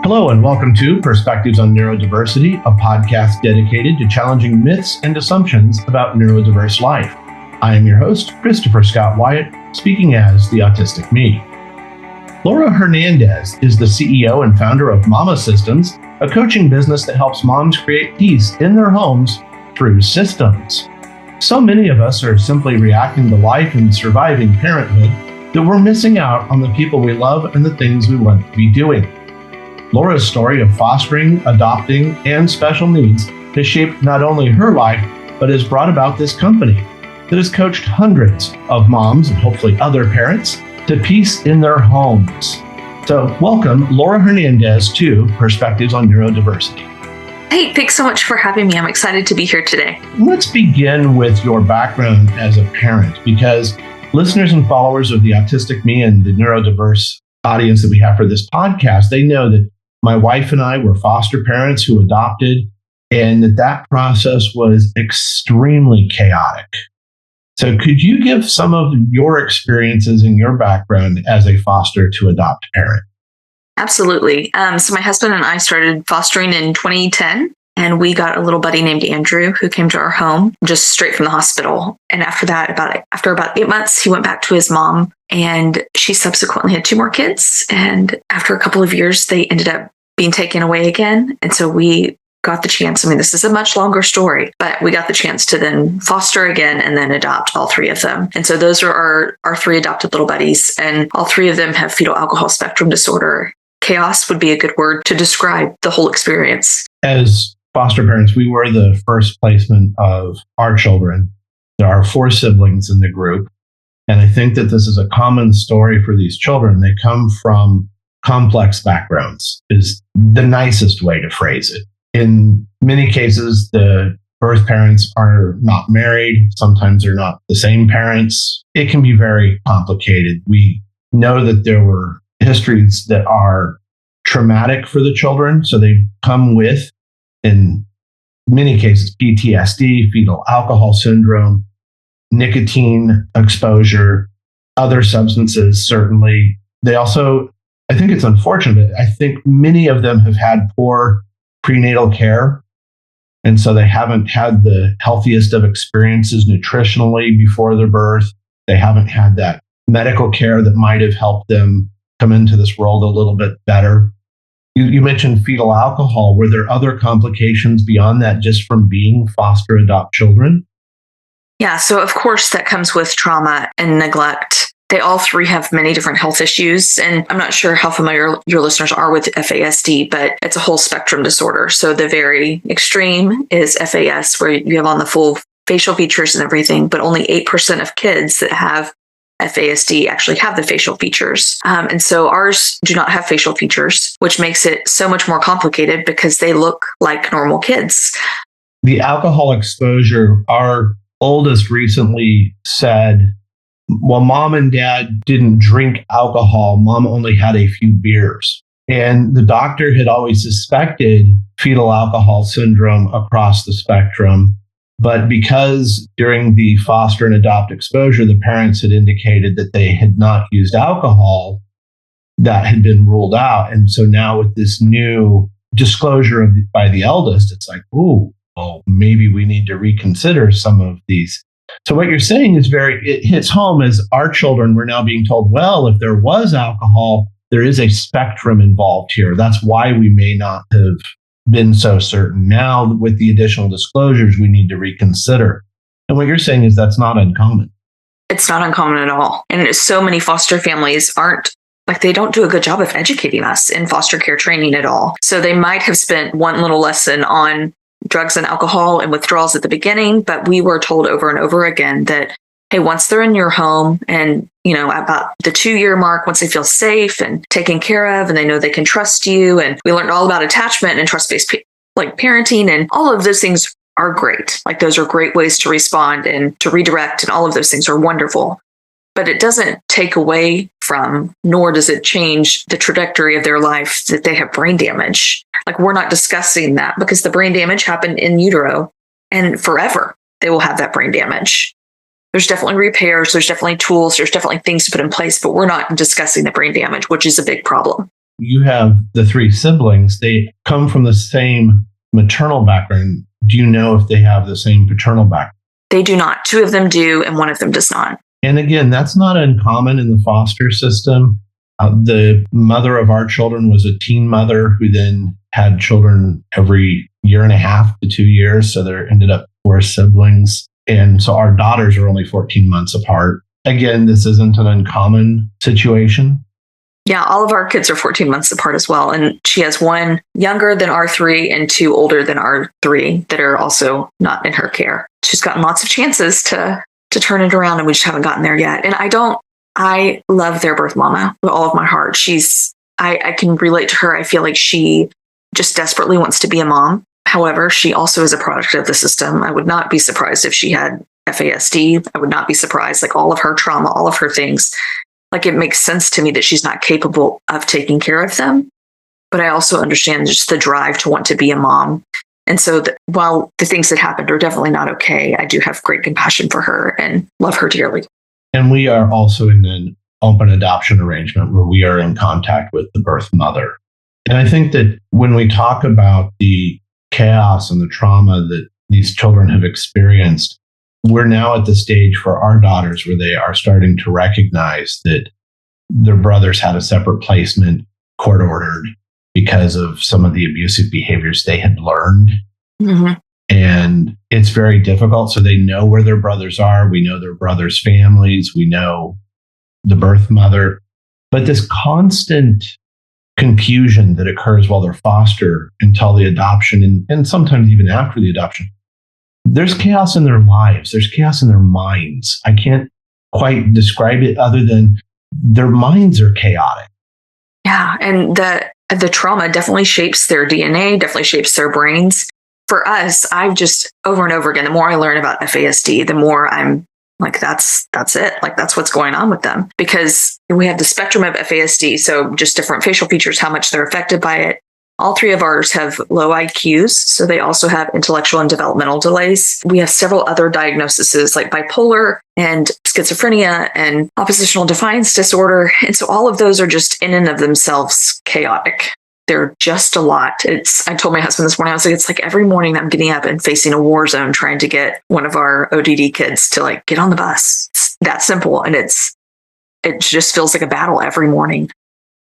Hello and welcome to Perspectives on Neurodiversity, a podcast dedicated to challenging myths and assumptions about neurodiverse life. I am your host, Christopher Scott Wyatt, speaking as the Autistic Me. Larua Hernandez is the CEO and founder of Mama Systems, a coaching business that helps moms create peace in their homes through systems. So many of us are simply reacting to life and surviving parenthood that we're missing out on the people we love and the things we want to be doing. Laura's story of fostering, adopting, and special needs has shaped not only her life, but has brought about this company that has coached hundreds of moms and hopefully other parents to peace in their homes. So welcome, Larua Hernandez, to Perspectives on Neurodiversity. Hey, thanks so much for having me. I'm excited to be here today. Let's begin with your background as a parent, because listeners and followers of the Autistic Me and the neurodiverse audience that we have for this podcast, they know that my wife and I were foster parents who adopted, and that process was extremely chaotic. So could you give some of your experiences and your background as a foster to adopt parent? Absolutely. So my husband and I started fostering in 2010, and we got a little buddy named Andrew who came to our home just straight from the hospital. And after that, after about 8 months, he went back to his mom, and she subsequently had 2 more kids. And after a couple of years, they ended up being taken away again. And so we got the chance. I mean, this is a much longer story, but we got the chance to then foster again and then adopt all 3 of them. And so those are our 3 adopted little buddies. And all 3 of them have fetal alcohol spectrum disorder. Chaos would be a good word to describe the whole experience. As foster parents, we were the first placement of our children. There are 4 siblings in the group. And I think that this is a common story for these children. They come from complex backgrounds, is the nicest way to phrase it. In many cases, the birth parents are not married. Sometimes they're not the same parents. It can be very complicated. We know that there were histories that are traumatic for the children. So they come with, in many cases, PTSD, fetal alcohol syndrome, nicotine exposure, other substances, certainly. They also, I think it's unfortunate, I think many of them have had poor prenatal care. And so they haven't had the healthiest of experiences nutritionally before their birth. They haven't had that medical care that might have helped them come into this world a little bit better. You mentioned fetal alcohol. Were there other complications beyond that just from being foster adopt children? Yeah, so of course that comes with trauma and neglect. They all 3 have many different health issues. And I'm not sure how familiar your listeners are with FASD, but it's a whole spectrum disorder. So the very extreme is FAS, where you have on the full facial features and everything, but only 8% of kids that have FASD actually have the facial features. And so ours do not have facial features, which makes it so much more complicated because they look like normal kids. The alcohol exposure, our oldest recently said, well, mom and dad didn't drink alcohol. Mom only had a few beers. And the doctor had always suspected fetal alcohol syndrome across the spectrum. But because during the foster and adopt exposure, the parents had indicated that they had not used alcohol, that had been ruled out. And so now with this new disclosure by the eldest, it's like, ooh, well, maybe we need to reconsider some of these. So what you're saying is it hits home as our children were now being told, well, if there was alcohol, there is a spectrum involved here. That's why we may not have been so certain. Now, with the additional disclosures, we need to reconsider. And what you're saying is that's not uncommon. It's not uncommon at all. And so many foster families they don't do a good job of educating us in foster care training at all. So they might have spent one little lesson on drugs and alcohol and withdrawals at the beginning, but we were told over and over again that, hey, once they're in your home and, about the 2-year mark, once they feel safe and taken care of and they know they can trust you. And we learned all about attachment and trust-based parenting, and all of those things are great. Like those are great ways to respond and to redirect, and all of those things are wonderful. But it doesn't take away from, nor does it change the trajectory of their life that they have brain damage. Like we're not discussing that because the brain damage happened in utero, and forever they will have that brain damage. There's definitely repairs, there's definitely tools, there's definitely things to put in place, but we're not discussing the brain damage, which is a big problem. you have the three siblings. They come from the same maternal background. Do you know if they have the same paternal background? They do not. Two of them do, and one of them does not. And again, that's not uncommon in the foster system. The mother of our children was a teen mother who then had children every year and a half to 2 years. So there ended up 4 siblings. And so our daughters are only 14 months apart. Again, this isn't an uncommon situation. Yeah, all of our kids are 14 months apart as well. And she has one younger than our 3 and 2 older than our 3 that are also not in her care. She's gotten lots of chances to turn it around, and we just haven't gotten there yet. And I love their birth mama with all of my heart. I can relate to her. I feel like she just desperately wants to be a mom. However, she also is a product of the system. I would not be surprised if she had FASD. I would not be surprised, like all of her trauma, all of her things. Like, it makes sense to me that she's not capable of taking care of them. But I also understand just the drive to want to be a mom. And so while the things that happened are definitely not okay, I do have great compassion for her and love her dearly. And we are also in an open adoption arrangement where we are in contact with the birth mother. And I think that when we talk about the chaos and the trauma that these children have experienced, we're now at the stage for our daughters where they are starting to recognize that their brothers had a separate placement, court ordered, because of some of the abusive behaviors they had learned. Mm-hmm. And it's very difficult. So they know where their brothers are. We know their brothers' families. We know the birth mother. But this constant confusion that occurs while they're foster until the adoption, and sometimes even after the adoption, there's chaos in their lives. There's chaos in their minds. I can't quite describe it other than their minds are chaotic. Yeah. And the trauma definitely shapes their DNA, definitely shapes their brains. For us, I've just over and over again, the more I learn about FASD, the more I'm like, that's it. Like, that's what's going on with them, because we have the spectrum of FASD. So just different facial features, how much they're affected by it. All 3 of ours have low IQs, so they also have intellectual and developmental delays. We have several other diagnoses like bipolar and schizophrenia and oppositional defiance disorder. And so all of those are just in and of themselves chaotic. They're just a lot. I told my husband this morning, I was like, it's like every morning I'm getting up and facing a war zone trying to get one of our ODD kids to like get on the bus. It's that simple. And it just feels like a battle every morning.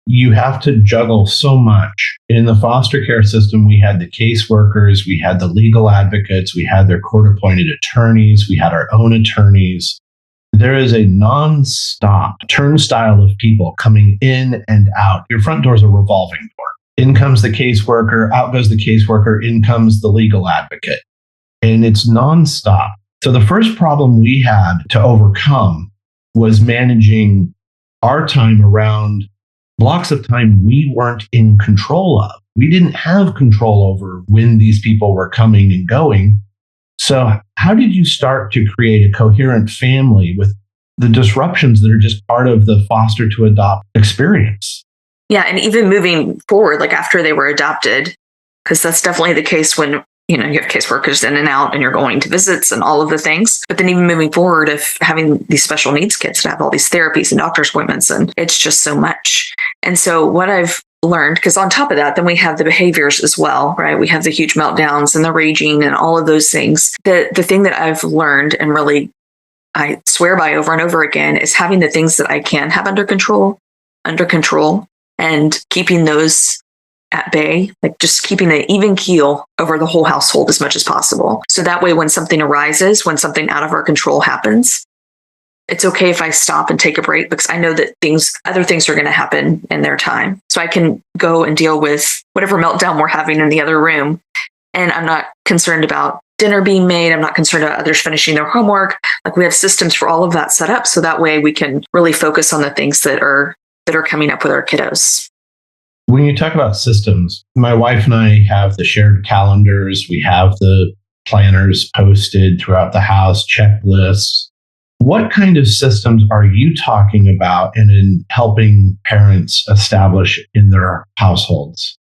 You have to juggle so much. In the foster care system, we had the caseworkers, we had the legal advocates, we had their court-appointed attorneys, we had our own attorneys. There is a nonstop turnstile of people coming in and out. Your front door is a revolving door. In comes the caseworker, out goes the caseworker, in comes the legal advocate. And it's nonstop. So the first problem we had to overcome was managing our time around blocks of time we weren't in control of. We didn't have control over when these people were coming and going. So how did you start to create a coherent family with the disruptions that are just part of the foster to adopt experience? Yeah. And even moving forward, like after they were adopted, because that's definitely the case when, you have caseworkers in and out and you're going to visits and all of the things. But then even moving forward of having these special needs kids to have all these therapies and doctor's appointments, and it's just so much. And so what I've learned, because on top of that, then we have the behaviors as well, right? We have the huge meltdowns and the raging and all of those things. The thing that I've learned and really I swear by over and over again is having the things that I can have under control, and keeping those at bay, like just keeping an even keel over the whole household as much as possible. So that way, when something arises, when something out of our control happens, it's okay if I stop and take a break, because I know that other things are going to happen in their time. So I can go and deal with whatever meltdown we're having in the other room. And I'm not concerned about dinner being made. I'm not concerned about others finishing their homework. Like, we have systems for all of that set up. So that way we can really focus on the things that are coming up with our kiddos. When you talk about systems, my wife and I have the shared calendars. We have the planners posted throughout the house, checklists. What kind of systems are you talking about and in helping parents establish in their households?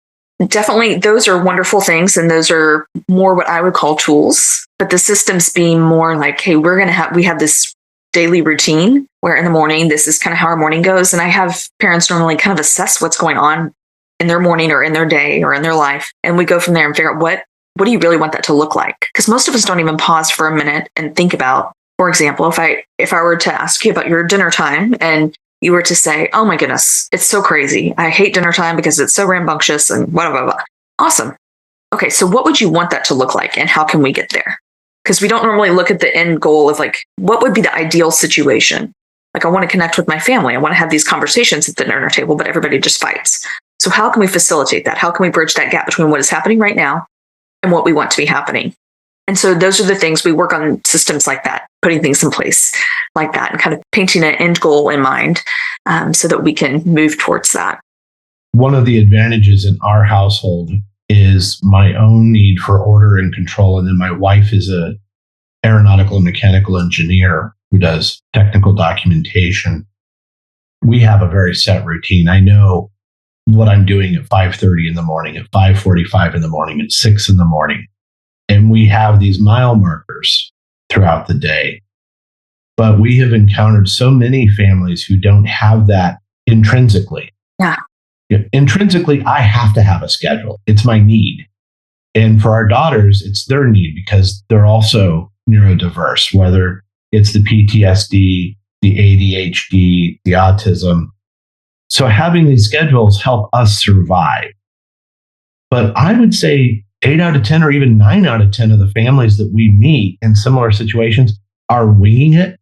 Definitely, those are wonderful things. And those are more what I would call tools. But the systems being more like, hey, we have this daily routine where in the morning, this is kind of how our morning goes. And I have parents normally kind of assess what's going on in their morning or in their day or in their life. And we go from there and figure out what do you really want that to look like? Because most of us don't even pause for a minute and think about, for example, if I were to ask you about your dinner time and you were to say, oh my goodness, it's so crazy. I hate dinner time because it's so rambunctious and blah, blah, blah. Awesome. Okay, so what would you want that to look like and how can we get there? Because we don't normally look at the end goal of like, what would be the ideal situation? Like, I want to connect with my family. I want to have these conversations at the dinner table, but everybody just fights. So how can we facilitate that? How can we bridge that gap between what is happening right now and what we want to be happening? And so those are the things we work on, systems like that, putting things in place like that and kind of painting an end goal in mind so that we can move towards that. One of the advantages in our household is my own need for order and control. And then my wife is a aeronautical and mechanical engineer who does technical documentation. We have a very set routine. I know what I'm doing at 5:30 in the morning, at 5:45 in the morning, at 6 in the morning. And we have these mile markers throughout the day. But we have encountered so many families who don't have that intrinsically. Yeah. Intrinsically, I have to have a schedule. It's my need. And for our daughters, it's their need because they're also neurodiverse, whether it's the PTSD, the ADHD, the autism. So having these schedules help us survive. But I would say 8 out of 10 or even 9 out of 10 of the families that we meet in similar situations are winging it.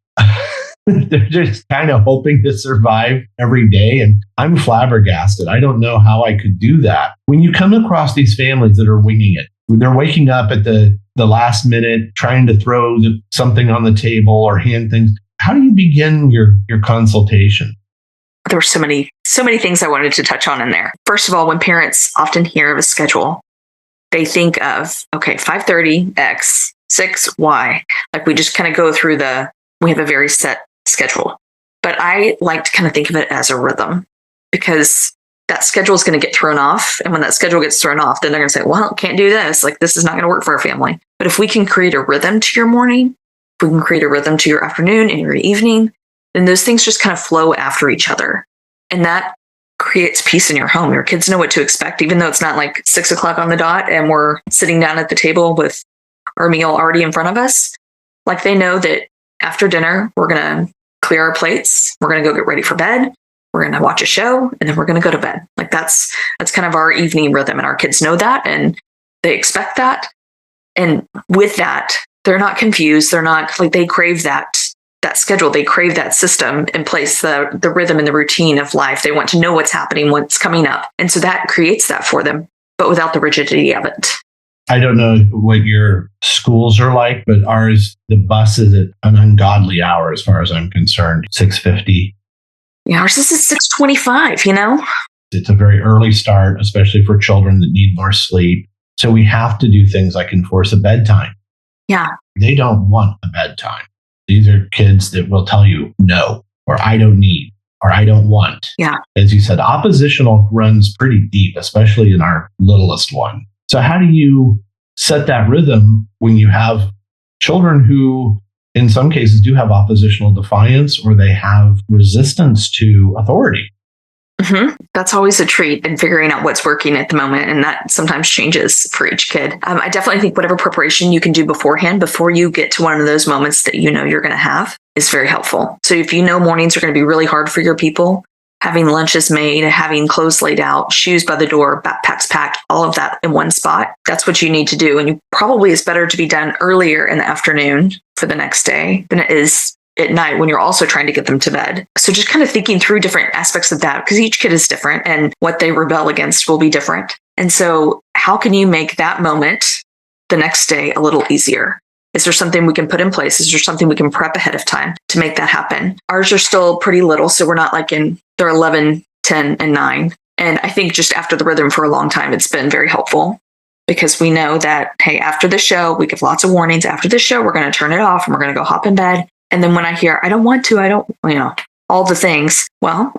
They're just kind of hoping to survive every day. And I'm flabbergasted. I don't know how I could do that. When you come across these families that are winging it, they're waking up at the last minute, trying to throw something on the table or hand things. How do you begin your consultation? There were so many things I wanted to touch on in there. First of all, when parents often hear of a schedule, they think of, okay, 5:30 X, 6 Y. Like we just kind of go through we have a very set schedule. But I like to kind of think of it as a rhythm because that schedule is going to get thrown off. And when that schedule gets thrown off, then they're going to say, well, can't do this. Like this is not going to work for our family. But if we can create a rhythm to your morning, if we can create a rhythm to your afternoon and your evening, then those things just kind of flow after each other. And that creates peace in your home. Your kids know what to expect, even though it's not like 6 o'clock on the dot and we're sitting down at the table with our meal already in front of us. Like they know that after dinner, we're going to clear our plates. We're going to go get ready for bed. We're going to watch a show and then we're going to go to bed. Like that's kind of our evening rhythm. And our kids know that and they expect that. And with that, they're not confused. They're not like they crave that schedule. They crave that system in place, the rhythm and the routine of life. They want to know what's happening, what's coming up. And so that creates that for them, but without the rigidity of it. I don't know what your schools are like, but ours, the bus is at an ungodly hour as far as I'm concerned, 6:50. Yeah, ours is at 6:25, It's a very early start, especially for children that need more sleep. So we have to do things like enforce a bedtime. Yeah. They don't want a bedtime. These are kids that will tell you no, or I don't need, or I don't want. Yeah. As you said, oppositional runs pretty deep, especially in our littlest one. So how do you set that rhythm when you have children who, in some cases, do have oppositional defiance or they have resistance to authority? Mm-hmm. That's always a treat in figuring out what's working at the moment. And that sometimes changes for each kid. I definitely think whatever preparation you can do beforehand, before you get to one of those moments that you know you're going to have, is very helpful. So if you know mornings are going to be really hard for your people, having lunches made, having clothes laid out, shoes by the door, backpacks packed, all of that in one spot, that's what you need to do. And you probably is better to be done earlier in the afternoon for the next day than it is at night when you're also trying to get them to bed. So just kind of thinking through different aspects of that, because each kid is different and what they rebel against will be different. And so how can you make that moment the next day a little easier? Is there something we can put in place? Is there something we can prep ahead of time to make that happen? Ours are still pretty little, so we're not like they're 11, 10, and 9. And I think just after the rhythm for a long time, it's been very helpful because we know that, hey, after the show, we give lots of warnings. After the show, we're going to turn it off and we're going to go hop in bed. And then when I hear, I don't want to, all the things, well,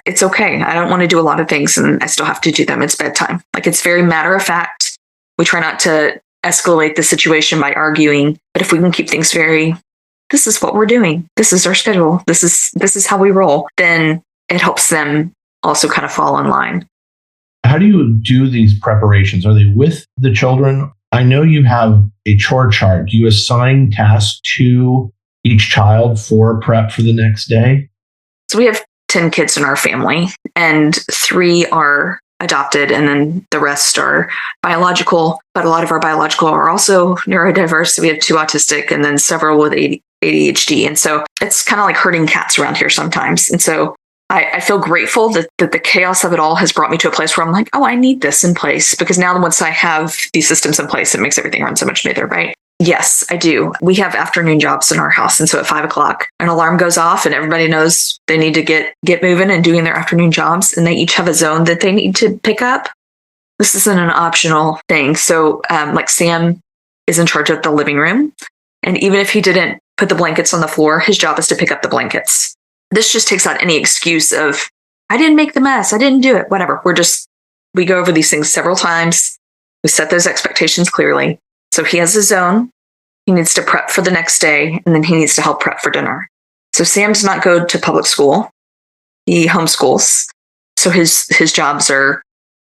it's okay. I don't want to do a lot of things and I still have to do them. It's bedtime. Like it's very matter of fact. We try not to escalate the situation by arguing, but if we can keep things this is what we're doing. This is our schedule. This is how we roll. Then it helps them also kind of fall in line. How do you do these preparations? Are they with the children? I know you have a chore chart. Do you assign tasks to each child for prep for the next day? So we have 10 kids in our family, and 3 are adopted, and then the rest are biological. But a lot of our biological are also neurodiverse. So we have 2 autistic and then several with ADHD. And so it's kind of like herding cats around here sometimes. And so I feel grateful that the chaos of it all has brought me to a place where I'm like, oh, I need this in place, because now once I have these systems in place, it makes everything run so much smoother, right? Yes, I do. We have afternoon jobs in our house. And so at 5 o'clock, an alarm goes off and everybody knows they need to get moving and doing their afternoon jobs. And they each have a zone that they need to pick up. This isn't an optional thing. So like Sam is in charge of the living room. And even if he didn't put the blankets on the floor, his job is to pick up the blankets. This just takes out any excuse of, I didn't make the mess, I didn't do it, whatever. We go over these things several times. We set those expectations clearly. So he has his zone. He needs to prep for the next day, and then he needs to help prep for dinner. So Sam does not go to public school. He homeschools. So his jobs are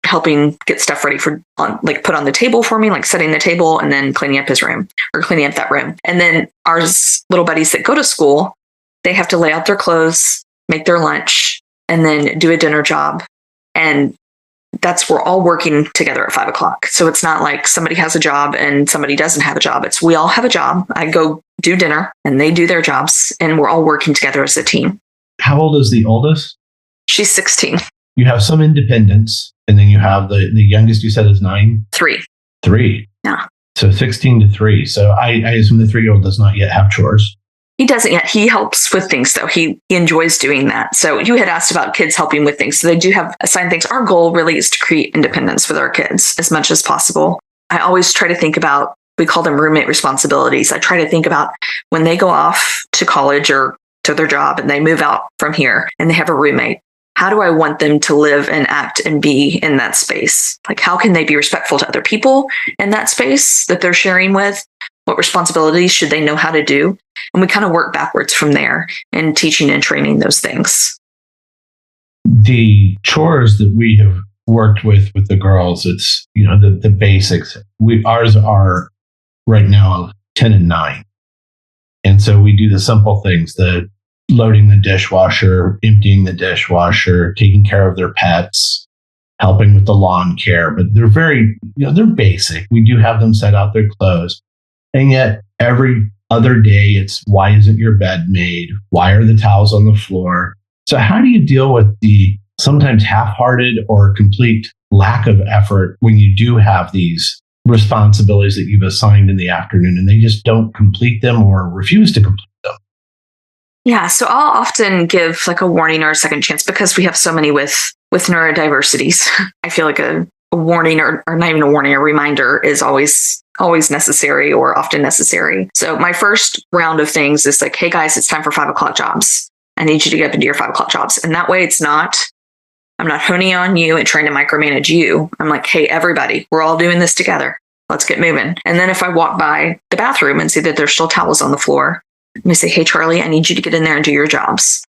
helping get stuff ready put on the table for me, like setting the table and then cleaning up his room or cleaning up that room. And then our little buddies that go to school, they have to lay out their clothes, make their lunch, and then do a dinner job. And we're all working together at 5 o'clock. So it's not like somebody has a job and somebody doesn't have a job. We all have a job. I go do dinner and they do their jobs, and we're all working together as a team. How old is the oldest? She's 16. You have some independence, and then you have the youngest, you said, is 9? 3. 3. Yeah. So 16 to 3. So I assume the 3-year-old does not yet have chores. He doesn't yet. He helps with things, though. He enjoys doing that. So you had asked about kids helping with things. So they do have assigned things. Our goal really is to create independence with our kids as much as possible. I always try to think about, we call them roommate responsibilities. I try to think about when they go off to college or to their job and they move out from here and they have a roommate. How do I want them to live and act and be in that space? Like, how can they be respectful to other people in that space that they're sharing with? What responsibilities should they know how to do? And we kind of work backwards from there in teaching and training those things. The chores that we have worked with the girls, it's, the basics. Ours are right now 10 and 9. And so we do the simple things, the loading the dishwasher, emptying the dishwasher, taking care of their pets, helping with the lawn care. But they're very, they're basic. We do have them set out their clothes. And yet every other day, it's, why isn't your bed made? Why are the towels on the floor? So how do you deal with the sometimes half-hearted or complete lack of effort when you do have these responsibilities that you've assigned in the afternoon and they just don't complete them or refuse to complete them? Yeah, so I'll often give like a warning or a second chance because we have so many with neurodiversities. I feel like a warning or not even a warning, a reminder is always necessary or often necessary. So my first round of things is like, hey guys, it's time for 5 o'clock jobs. I need you to get up and do your 5 o'clock jobs. And that way I'm not honing on you and trying to micromanage you. I'm like, hey, everybody, we're all doing this together. Let's get moving. And then if I walk by the bathroom and see that there's still towels on the floor, I'm going to say, hey, Charlie, I need you to get in there and do your jobs.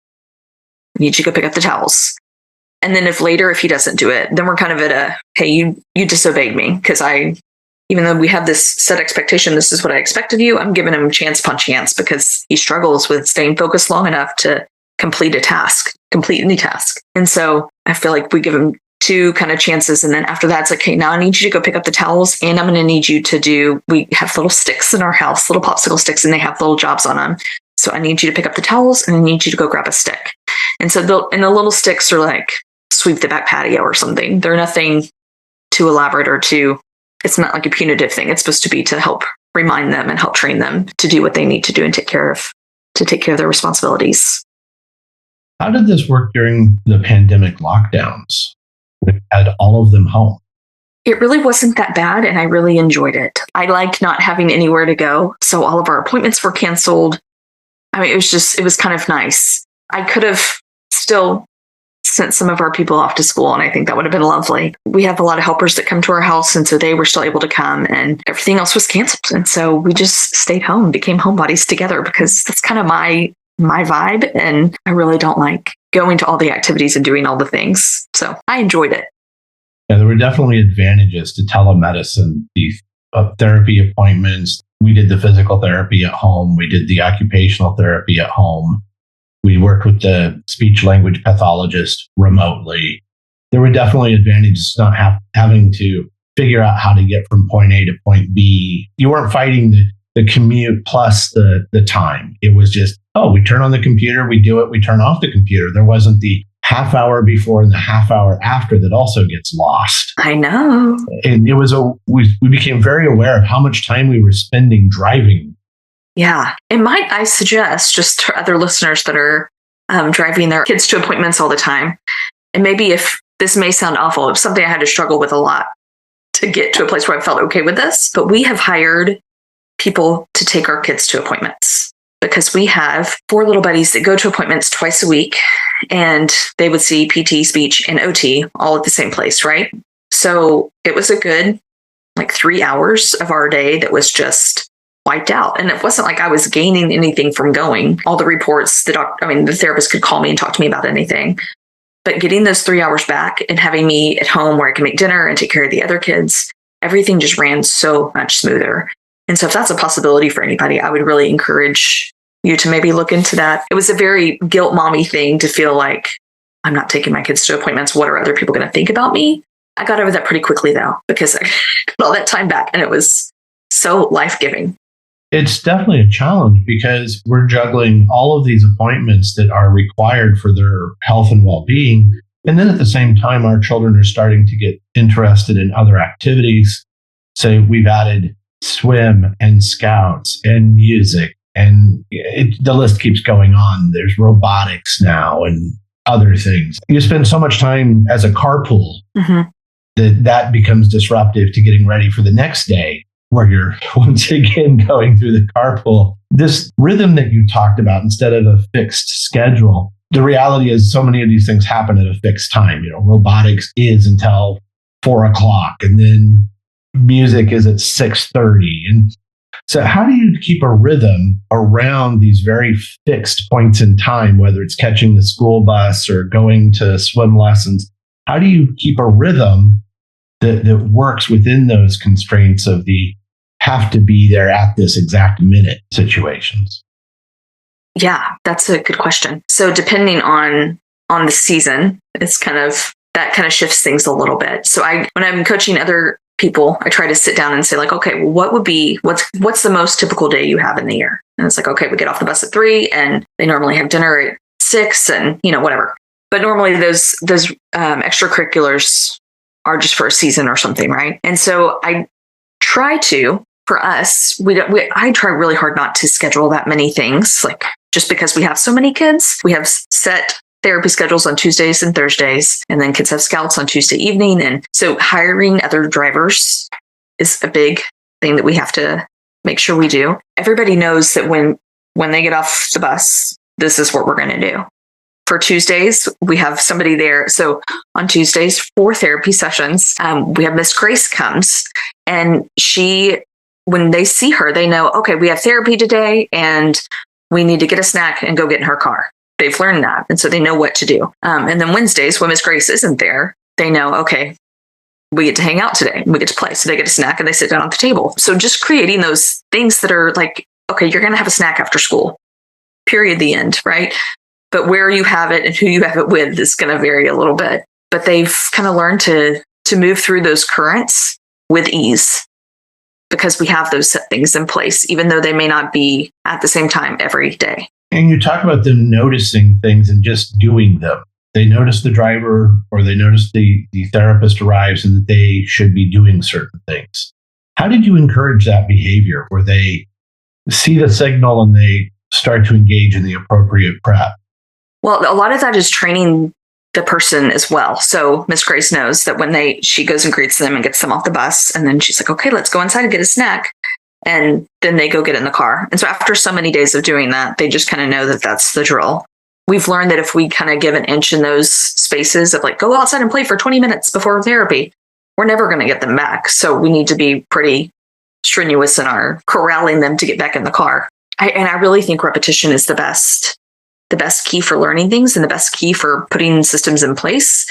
I need you to go pick up the towels. And then if he doesn't do it, then we're kind of at a, hey, you disobeyed me because even though we have this set expectation, this is what I expect of you, I'm giving him chance upon chance because he struggles with staying focused long enough to complete any task. And so I feel like we give him 2 kind of chances. And then after that, it's like, okay, now I need you to go pick up the towels and I'm going to need you to we have little sticks in our house, little popsicle sticks, and they have little jobs on them. So I need you to pick up the towels and I need you to go grab a stick. And so the little sticks are like sweep the back patio or something. They're nothing too elaborate or it's not like a punitive thing. It's supposed to be to help remind them and help train them to do what they need to do and take care of their responsibilities. How did this work during the pandemic lockdowns? We had all of them home. It really wasn't that bad, and I really enjoyed it. I liked not having anywhere to go, so all of our appointments were canceled. I mean, it was kind of nice. I could have still sent some of our people off to school, and I think that would have been lovely. We have a lot of helpers that come to our house, and so they were still able to come, and everything else was canceled. And so we just stayed home, became homebodies together, because that's kind of my vibe, and I really don't like going to all the activities and doing all the things. So I enjoyed it. Yeah, there were definitely advantages to telemedicine, the therapy appointments. We did the physical therapy at home. We did the occupational therapy at home. We worked with the speech language pathologist remotely. There were definitely advantages to not having to figure out how to get from point A to point B. You weren't fighting the commute plus the time. It was just, oh, we turn on the computer, we do it, we turn off the computer. There wasn't the half hour before and the half hour after that also gets lost. I know. And it was we became very aware of how much time we were spending driving. Yeah. And might I suggest, just to other listeners that are driving their kids to appointments all the time, and maybe if this may sound awful, it's something I had to struggle with a lot to get to a place where I felt okay with this, but we have hired people to take our kids to appointments because we have 4 little buddies that go to appointments twice a week, and they would see PT, speech, and OT all at the same place, right? So it was a good 3 hours of our day that was just wiped out. And it wasn't like I was gaining anything from going. All the reports, the therapist could call me and talk to me about anything. But getting those 3 hours back and having me at home where I can make dinner and take care of the other kids, everything just ran so much smoother. And so if that's a possibility for anybody, I would really encourage you to maybe look into that. It was a very guilt mommy thing to feel like I'm not taking my kids to appointments. What are other people going to think about me? I got over that pretty quickly though, because I got all that time back and it was so life-giving. It's definitely a challenge because we're juggling all of these appointments that are required for their health and well-being. And then at the same time, our children are starting to get interested in other activities. So we've added swim and scouts and music, and the list keeps going on. There's robotics now and other things. You spend so much time as a carpool that becomes disruptive to getting ready for the next day, where you're once again going through the carpool. This rhythm that you talked about, instead of a fixed schedule, the reality is so many of these things happen at a fixed time. Robotics is until 4:00, and then music is at 6:30. And so how do you keep a rhythm around these very fixed points in time, whether it's catching the school bus or going to swim lessons? How do you keep a rhythm that works within those constraints of the have to be there at this exact minute situations? Yeah, that's a good question. So depending on the season, it's that kind of shifts things a little bit. So when I'm coaching other people, I try to sit down and say okay, what's the most typical day you have in the year? And it's okay, we get off the bus at 3 and they normally have dinner at 6 and whatever. But normally those extracurriculars are just for a season or something, right? And so I try to, for us, I try really hard not to schedule that many things, just because we have so many kids. We have set therapy schedules on Tuesdays and Thursdays, and then kids have scouts on Tuesday evening. And so hiring other drivers is a big thing that we have to make sure we do. Everybody knows that when they get off the bus, this is what we're going to do. For Tuesdays, we have somebody there. So on Tuesdays, 4 therapy sessions, we have Miss Grace comes, and when they see her, they know, okay, we have therapy today and we need to get a snack and go get in her car. They've learned that. And so they know what to do. And then Wednesdays, when Miss Grace isn't there, they know, okay, we get to hang out today. We get to play. So they get a snack and they sit down at the table. So just creating those things that are okay, you're going to have a snack after school, period, the end, right? But where you have it and who you have it with is going to vary a little bit. But they've kind of learned to move through those currents with ease because we have those set things in place, even though they may not be at the same time every day. And you talk about them noticing things and just doing them. They notice the driver or they notice the therapist arrives and that they should be doing certain things. How did you encourage that behavior where they see the signal and they start to engage in the appropriate prep? Well, a lot of that is training the person as well. So Miss Grace knows that when she goes and greets them and gets them off the bus, and then she's okay, let's go inside and get a snack. And then they go get in the car. And so after so many days of doing that, they just kind of know that that's the drill. We've learned that if we kind of give an inch in those spaces of go outside and play for 20 minutes before therapy, we're never going to get them back. So we need to be pretty strenuous in our corralling them to get back in the car. I really think repetition is the best key for learning things and the best key for putting systems in place.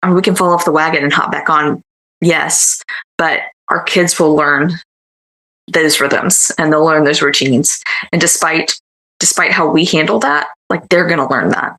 I mean, we can fall off the wagon and hop back on. Yes, but our kids will learn those rhythms and they'll learn those routines. And despite how we handle that, like they're going to learn that.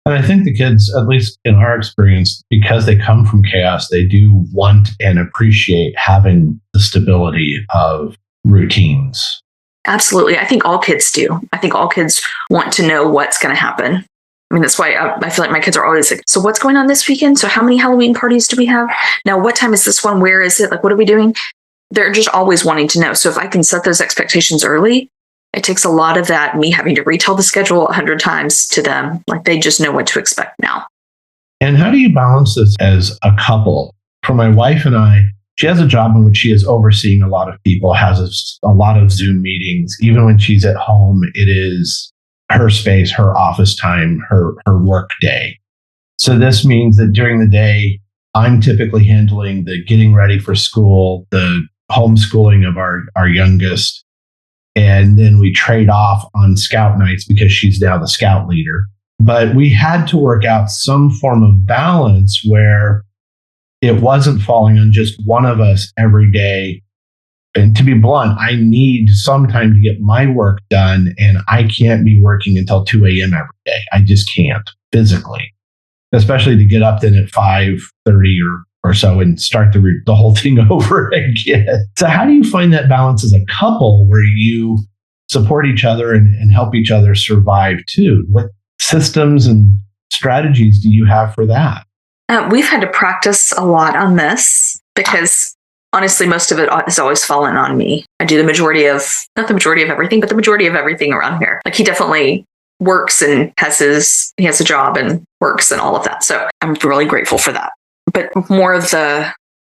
And I think the kids, at least in our experience, because they come from chaos, they do want and appreciate having the stability of routines. Absolutely. I think all kids do. I think all kids want to know what's going to happen. I mean, that's why I feel like my kids are always like, so what's going on this weekend? So how many Halloween parties do we have? Now, what time is this one? Where is it? Like, what are we doing? They're just always wanting to know. So if I can set those expectations early, it takes a lot of that, me having to retell the schedule 100 times to them. Like they just know what to expect now. And how do you balance this as a couple? For my wife and I, she has a job in which she is overseeing a lot of people, has a lot of Zoom meetings. Even when she's at home, it is her space, her office time, her work day. So this means that during the day, I'm typically handling the getting ready for school, the homeschooling of our youngest. And then we trade off on scout nights because she's now the scout leader. But we had to work out some form of balance where it wasn't falling on just one of us every day. And to be blunt, I need some time to get my work done, and I can't be working until 2 a.m. every day. I just can't physically, especially to get up then at 5:30 or so and start the whole thing over again. So how do you find that balance as a couple where you support each other and help each other survive too? What systems and strategies do you have for that? We've had to practice a lot on this because honestly, most of it has always fallen on me. I do not the majority of everything, but the majority of everything around here. Like he definitely works and he has a job and works and all of that. So I'm really grateful for that. But more of the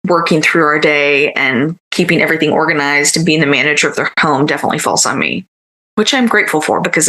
working through our day and keeping everything organized and being the manager of their home definitely falls on me, which I'm grateful for because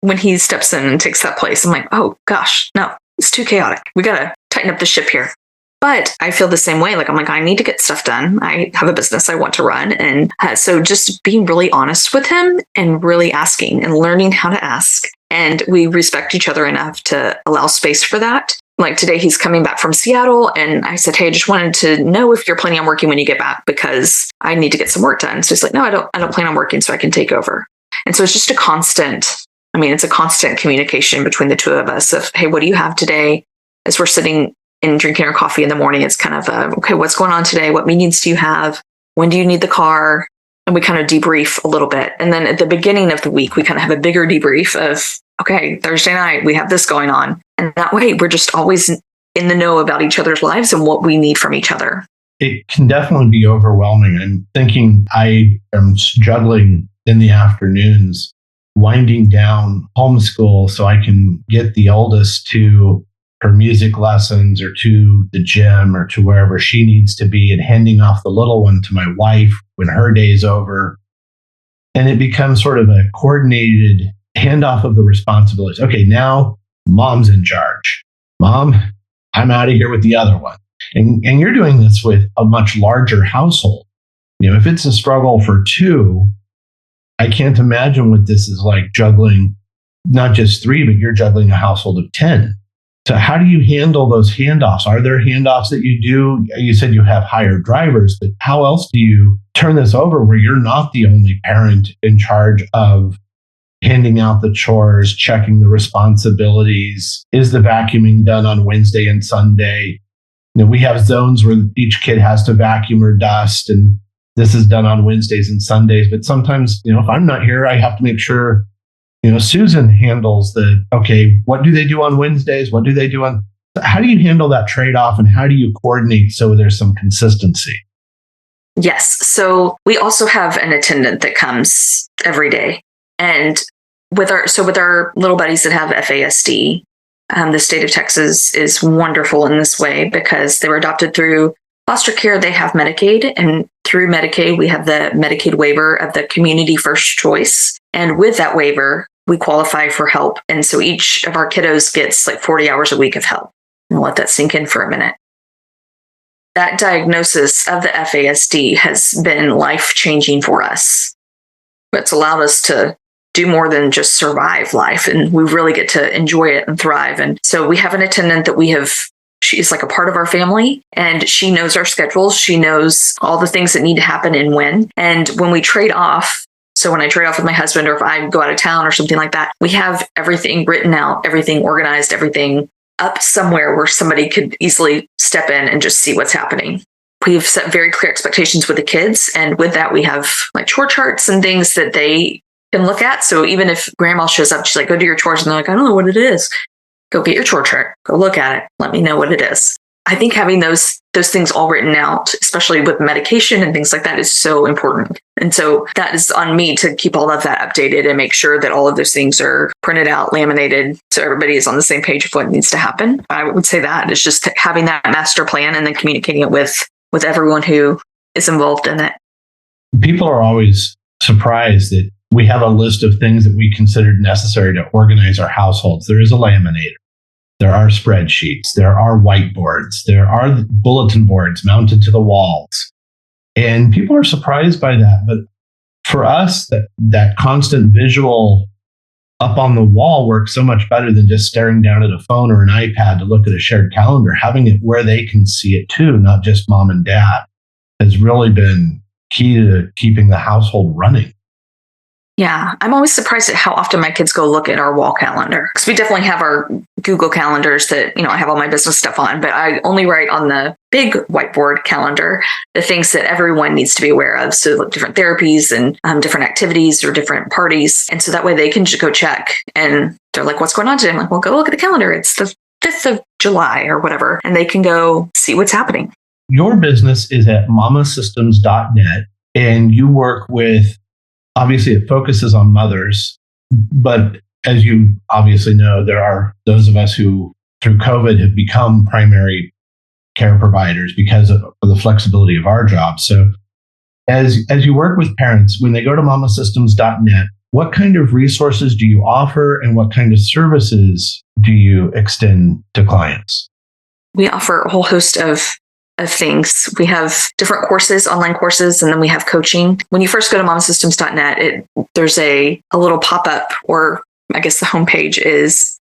when he steps in and takes that place, I'm like, oh gosh, no, it's too chaotic. We got to tighten up the ship here. But I feel the same way. Like, I'm like, I need to get stuff done. I have a business I want to run. And so just being really honest with him and really asking and learning how to ask. And we respect each other enough to allow space for that. Like today, he's coming back from Seattle. And I said, hey, I just wanted to know if you're planning on working when you get back because I need to get some work done. So he's like, no, I don't plan on working so I can take over. And so it's just it's a constant communication between the two of us of, hey, what do you have today? As we're sitting and drinking our coffee in the morning, it's kind of, okay, what's going on today? What meetings do you have? When do you need the car? And we kind of debrief a little bit. And then at the beginning of the week, we kind of have a bigger debrief of, okay, Thursday night, we have this going on. And that way, we're just always in the know about each other's lives and what we need from each other. It can definitely be overwhelming. I'm thinking I am juggling in the afternoons, winding down homeschool so I can get the oldest to her music lessons or to the gym or to wherever she needs to be, and handing off the little one to my wife when her day's over. And it becomes sort of a coordinated handoff of the responsibilities. Okay, now mom's in charge. Mom, I'm out of here with the other one. And you're doing this with a much larger household. You know, if it's a struggle for two, I can't imagine what this is like juggling not just 3, but you're juggling a household of 10. So how do you handle those handoffs? Are there handoffs that you do? You said you have hired drivers, but how else do you turn this over where you're not the only parent in charge of handing out the chores, checking the responsibilities? Is the vacuuming done on Wednesday and Sunday? You know, we have zones where each kid has to vacuum or dust, and this is done on Wednesdays and Sundays. But sometimes, if I'm not here, I have to make sure Susan handles okay, what do they do on Wednesdays? What do they do on? How do you handle that trade-off, and how do you coordinate so there's some consistency? Yes. So we also have an attendant that comes every day. And with our little buddies that have FASD, the state of Texas is wonderful in this way because they were adopted through foster care. They have Medicaid, and through Medicaid, we have the Medicaid waiver of the community first choice. And with that waiver, we qualify for help. And so each of our kiddos gets like 40 hours a week of help. And let that sink in for a minute. That diagnosis of the FASD has been life-changing for us. It's allowed us to do more than just survive life, and we really get to enjoy it and thrive. And so we have an attendant that we have She is like a part of our family, and she knows our schedules. She knows all the things that need to happen and when. And when we trade off, so when I trade off with my husband, or if I go out of town or something like that, we have everything written out, everything organized, everything up somewhere where somebody could easily step in and just see what's happening. We've set very clear expectations with the kids. And with that, we have like chore charts and things that they can look at. So even if grandma shows up, she's like, go do your chores. And they're like, I don't know what it is. Go get your chore chart. Go look at it. Let me know what it is. I think having those things all written out, especially with medication and things like that, is so important. And so that is on me to keep all of that updated and make sure that all of those things are printed out, laminated, so everybody is on the same page of what needs to happen. I would say that is just having that master plan and then communicating it with everyone who is involved in it. People are always surprised that we have a list of things that we considered necessary to organize our households. There is a laminator. There are spreadsheets. There are whiteboards. There are bulletin boards mounted to the walls. And people are surprised by that. But for us, that constant visual up on the wall works so much better than just staring down at a phone or an iPad to look at a shared calendar. Having it where they can see it too, not just mom and dad, has really been key to keeping the household running. Yeah, I'm always surprised at how often my kids go look at our wall calendar. Because we definitely have our Google calendars that, I have all my business stuff on, but I only write on the big whiteboard calendar the things that everyone needs to be aware of. So like different therapies and different activities or different parties. And so that way they can just go check. And they're like, what's going on today? I'm like, well, go look at the calendar. It's the 5th of July or whatever. And they can go see what's happening. Your business is at mamasystems.net, and you work with, obviously, it focuses on mothers, but as you obviously know, there are those of us who, through COVID, have become primary care providers because of the flexibility of our job. So as you work with parents, when they go to mamasystems.net, what kind of resources do you offer and what kind of services do you extend to clients? We offer a whole host of things. We have different courses, online courses, and then we have coaching. When you first go to mamasystems.net, there's a little pop-up, or I guess the homepage is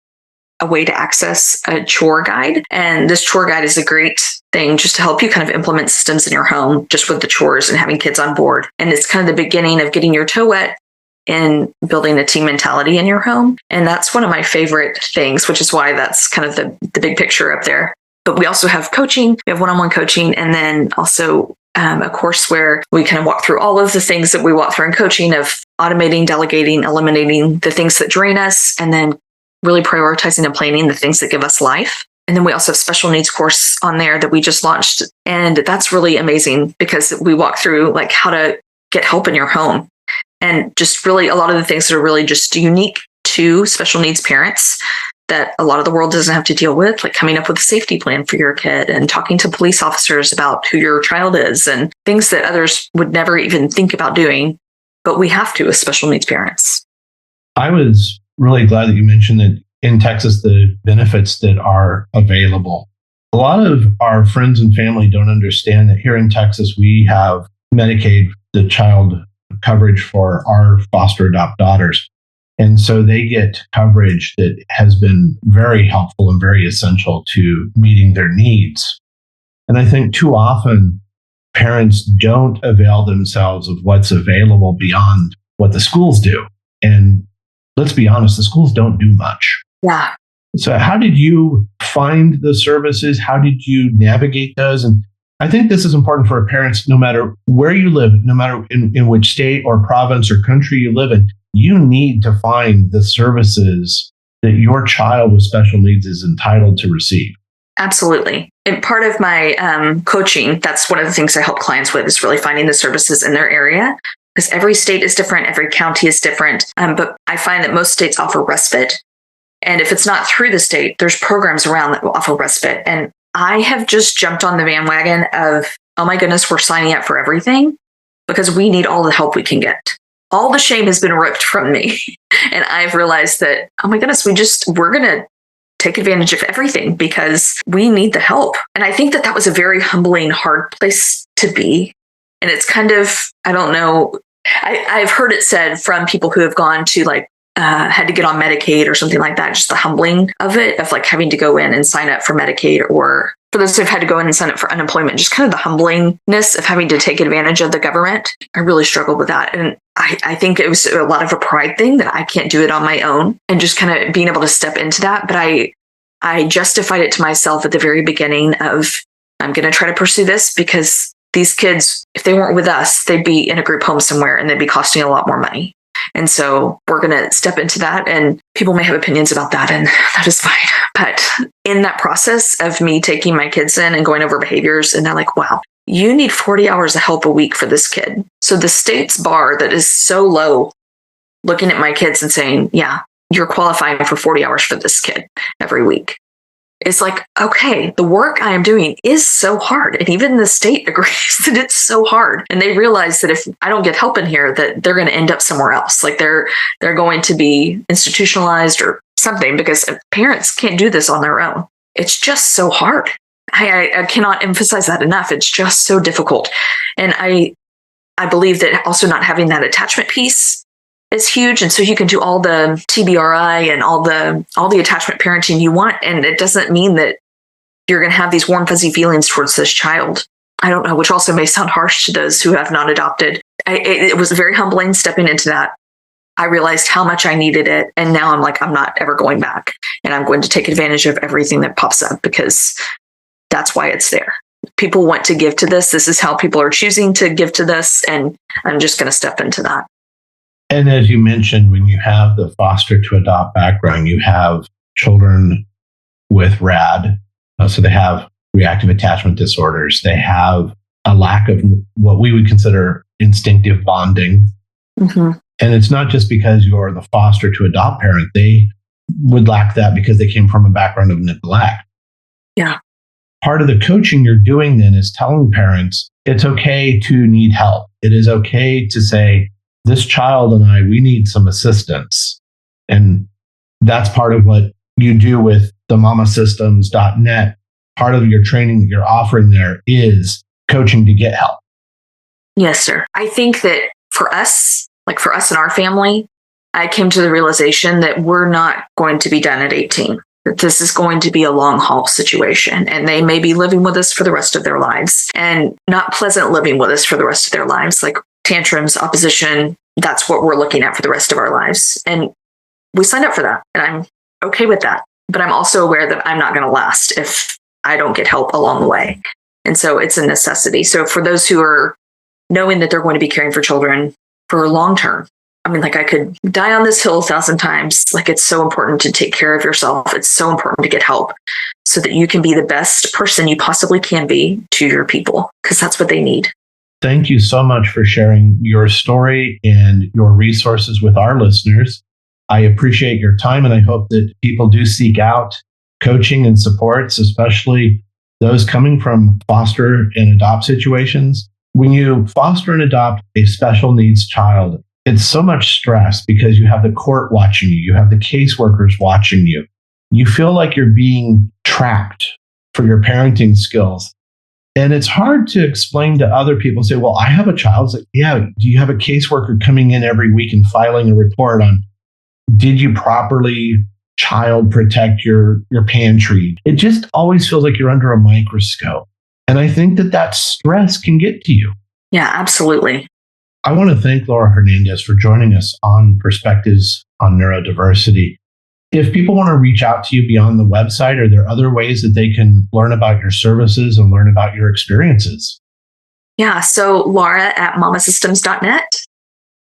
a way to access a chore guide. And this chore guide is a great thing just to help you kind of implement systems in your home, just with the chores and having kids on board. And it's kind of the beginning of getting your toe wet in building a team mentality in your home. And that's one of my favorite things, which is why that's kind of the big picture up there. But we also have coaching. We have one-on-one coaching, and then also a course where we kind of walk through all of the things that we walk through in coaching of automating, delegating, eliminating the things that drain us, and then really prioritizing and planning the things that give us life. And then we also have special needs course on there that we just launched. And that's really amazing because we walk through like how to get help in your home, and just really a lot of the things that are really just unique to special needs parents that a lot of the world doesn't have to deal with, like coming up with a safety plan for your kid and talking to police officers about who your child is and things that others would never even think about doing, but we have to as special needs parents. I was really glad that you mentioned that in Texas, the benefits that are available. A lot of our friends and family don't understand that here in Texas, we have Medicaid, the child coverage for our foster adopt daughters. And so they get coverage that has been very helpful and very essential to meeting their needs. And I think too often parents don't avail themselves of what's available beyond what the schools do. And let's be honest, the schools don't do much. Yeah. So how did you find the services? How did you navigate those? And I think this is important for parents, no matter where you live, no matter in which state or province or country you live in, you need to find the services that your child with special needs is entitled to receive. Absolutely. And part of my coaching, that's one of the things I help clients with, is really finding the services in their area, because every state is different, every county is different. But I find that most states offer respite. And if it's not through the state, there's programs around that will offer respite. And I have just jumped on the bandwagon of, oh my goodness, we're signing up for everything because we need all the help we can get. All the shame has been ripped from me. And I've realized that, oh my goodness, we're going to take advantage of everything because we need the help. And I think that was a very humbling, hard place to be. And it's kind of, I don't know, I've heard it said from people who have gone to had to get on Medicaid or something like that, just the humbling of it, of like having to go in and sign up for Medicaid or for those who've had to go in and sign up for unemployment, just kind of the humblingness of having to take advantage of the government. I really struggled with that. And I think it was a lot of a pride thing that I can't do it on my own, and just kind of being able to step into that. But I justified it to myself at the very beginning of, I'm going to try to pursue this because these kids, if they weren't with us, they'd be in a group home somewhere and they'd be costing a lot more money. And so we're going to step into that, and people may have opinions about that, and that is fine. But in that process of me taking my kids in and going over behaviors, and they're like, wow, you need 40 hours of help a week for this kid. So the state's bar that is so low, looking at my kids and saying, yeah, you're qualifying for 40 hours for this kid every week. It's like, okay, the work I am doing is so hard. And even the state agrees that it's so hard. And they realize that if I don't get help in here, that they're going to end up somewhere else. Like they're going to be institutionalized or something, because parents can't do this on their own. It's just so hard. I cannot emphasize that enough. It's just so difficult. And I believe that also not having that attachment piece is huge. And so you can do all the TBRI and all the attachment parenting you want. And it doesn't mean that you're going to have these warm, fuzzy feelings towards this child. I don't know, which also may sound harsh to those who have not adopted. It was very humbling stepping into that. I realized how much I needed it. And now I'm like, I'm not ever going back. And I'm going to take advantage of everything that pops up, because that's why it's there. People want to give to this. This is how people are choosing to give to this. And I'm just going to step into that. And as you mentioned, when you have the foster to adopt background, you have children with RAD. So they have reactive attachment disorders. They have a lack of what we would consider instinctive bonding. Mm-hmm. And it's not just because you're the foster to adopt parent. They would lack that because they came from a background of neglect. Yeah. Part of the coaching you're doing then is telling parents it's okay to need help. It is okay to say, this child and I, we need some assistance. And that's part of what you do with the mamasystems.net. Part of your training that you're offering there is coaching to get help. Yes, sir. I think that for us and our family, I came to the realization that we're not going to be done at 18. That this is going to be a long haul situation, and they may be living with us for the rest of their lives, and not pleasant living with us for the rest of their lives. Like tantrums, opposition, that's what we're looking at for the rest of our lives. And we signed up for that, and I'm okay with that. But I'm also aware that I'm not going to last if I don't get help along the way. And so it's a necessity. So for those who are knowing that they're going to be caring for children for long term, I mean, like I could die on this hill 1,000 times. Like it's so important to take care of yourself. It's so important to get help so that you can be the best person you possibly can be to your people, because that's what they need. Thank you so much for sharing your story and your resources with our listeners. I appreciate your time, and I hope that people do seek out coaching and supports, especially those coming from foster and adopt situations. When you foster and adopt a special needs child, it's so much stress because you have the court watching you, you have the caseworkers watching you. You feel like you're being tracked for your parenting skills. And it's hard to explain to other people, say, well, I have a child. It's like, yeah, do you have a caseworker coming in every week and filing a report on, did you properly child protect your pantry? It just always feels like you're under a microscope. And I think that stress can get to you. Yeah, absolutely. I want to thank Larua Hernandez for joining us on Perspectives on Neurodiversity. If people want to reach out to you beyond the website, are there other ways that they can learn about your services and learn about your experiences? Yeah, so Laura at mamasystems.net,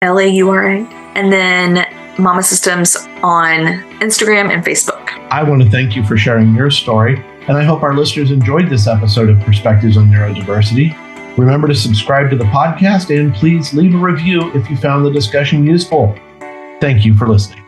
Laura, and then Mama Systems on Instagram and Facebook. I want to thank you for sharing your story, and I hope our listeners enjoyed this episode of Perspectives on Neurodiversity. Remember to subscribe to the podcast, and please leave a review if you found the discussion useful. Thank you for listening.